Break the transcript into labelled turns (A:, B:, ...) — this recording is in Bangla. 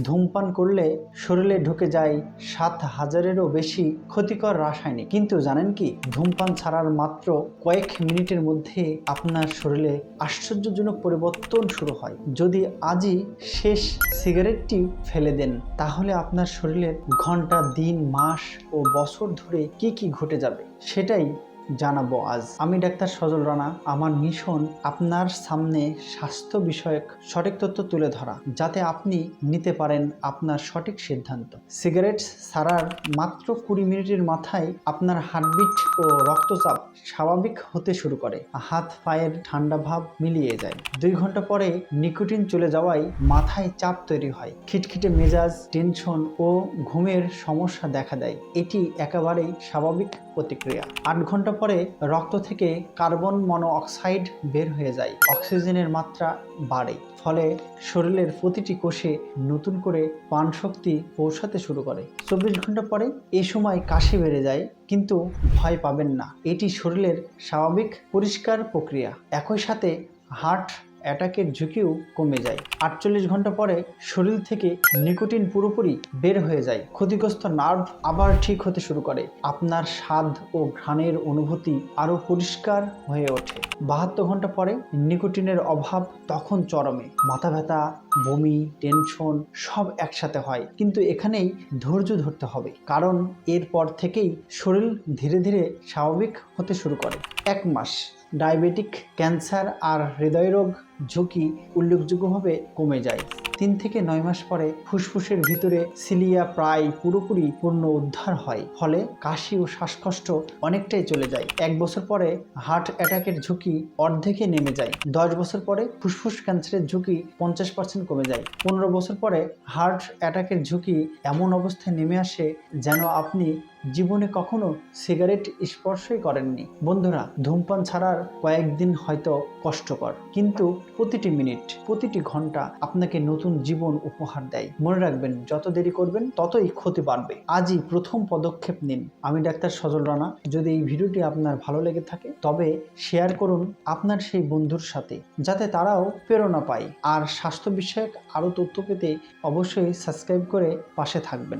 A: ধূমপান করলে শরীরে ঢুকে যায় 7,000-এরও বেশি ক্ষতিকর রাসায়নিক। কিন্তু জানেন কি, ধূমপান ছাড়ার মাত্র কয়েক মিনিটের মধ্যে আপনার শরীরে আশ্চর্যজনক পরিবর্তন শুরু হয়। যদি আজই শেষ সিগারেটটি ফেলে দেন, তাহলে আপনার শরীরের ঘন্টা, দিন, মাস ও বছর ধরে কি কি ঘটে যাবে সেটাই জানাবো আজ। আমি ডাক্তার সজল রানা। আমার মিশন আপনার সামনে স্বাস্থ্য বিষয়ক সঠিক তথ্য তুলে ধরা, যাতে আপনি নিতে পারেন আপনার সঠিক সিদ্ধান্ত। সিগারেট ছাড়ার মাত্র 20 মিনিটের মাথায় আপনার হার্টবিট ও রক্তচাপ স্বাভাবিক হতে শুরু করে, হাত পায়ের ঠান্ডা ভাব মিলিয়ে যায়। 2 ঘন্টা পরে নিকোটিন চলে যাওয়ায় মাথায় চাপ তৈরি হয়, খিটখিটে মেজাজ, টেনশন ও ঘুমের সমস্যা দেখা দেয়। এটি একেবারেই স্বাভাবিক প্রতিক্রিয়া। 8 ঘন্টা পরে রক্ত থেকে কার্বন মনোঅক্সাইড বের হয়ে যায়, অক্সিজেনের মাত্রা বাড়ে, ফলে শরীরের প্রতিটি কোষে নতুন করে প্রাণশক্তি পৌঁছাতে শুরু করে। 24 ঘন্টা পরে এই সময় কাশি বেড়ে যায়, কিন্তু ভয় পাবেন না, এটি শরীরের স্বাভাবিক পরিষ্কার প্রক্রিয়া। একই সাথে হার্ট অ্যাটাকের ঝুঁকিও কমে যায়। 48 ঘন্টা পরে শরীর থেকে নিকোটিন পুরোপুরি বের হয়ে যায়, ক্ষতিগ্রস্ত নার্ভ আবার ঠিক হতে শুরু করে, আপনার স্বাদ ও ঘ্রাণের অনুভূতি আরও পরিষ্কার হয়ে ওঠে। 72 ঘন্টা পরে নিকোটিনের অভাব তখন চরমে, মাথা ব্যথা, বমি, টেনশন সব একসাথে হয়। কিন্তু এখানেই ধৈর্য ধরতে হবে, কারণ এরপর থেকেই শরীর ধীরে ধীরে স্বাভাবিক হতে শুরু করে। 1 মাস ডায়াবেটিক, ক্যান্সার আর হৃদয়রোগ ঝুঁকি উল্লেখযোগ্যভাবে কমে যায়। 3 থেকে 9 মাস পরে ফুসফুসের ভিতরে সিলিয়া প্রায় পুরোপুরি উদ্ধার হয়, ফলে কাশি ও শ্বাসকষ্ট অনেকটাই চলে যায়। 1 বছর পরে হার্ট অ্যাটাকের ঝুঁকি অর্ধেকে নেমে যায়। 10 বছর পরে ফুসফুস ক্যান্সারের ঝুঁকি 50% কমে যায়। 15 বছর পরে হার্ট অ্যাটাকের ঝুঁকি এমন অবস্থায় নেমে আসে যেন আপনি জীবনে কখনো সিগারেট স্পর্শই করেননি। বন্ধুরা, ধূমপান ছাড়ার কয়েকদিন হয়তো কষ্টকর, কিন্তু প্রতিটি মিনিট, প্রতিটি ঘন্টা আপনাকে নতুন জীবন উপহার দেয়। মনে রাখবেন, যত দেরি করবেন ততই ক্ষতি বাড়বে। আজই প্রথম পদক্ষেপ নিন। আমি ডাক্তার সজল রানা। যদি এই ভিডিওটি আপনার ভালো লেগে থাকে, তবে শেয়ার করুন আপনার সেই বন্ধুর সাথে, যাতে তারাও প্রেরণা পায়। আর স্বাস্থ্য বিষয়ক আরও তথ্য পেতে অবশ্যই সাবস্ক্রাইব করে পাশে থাকবেন।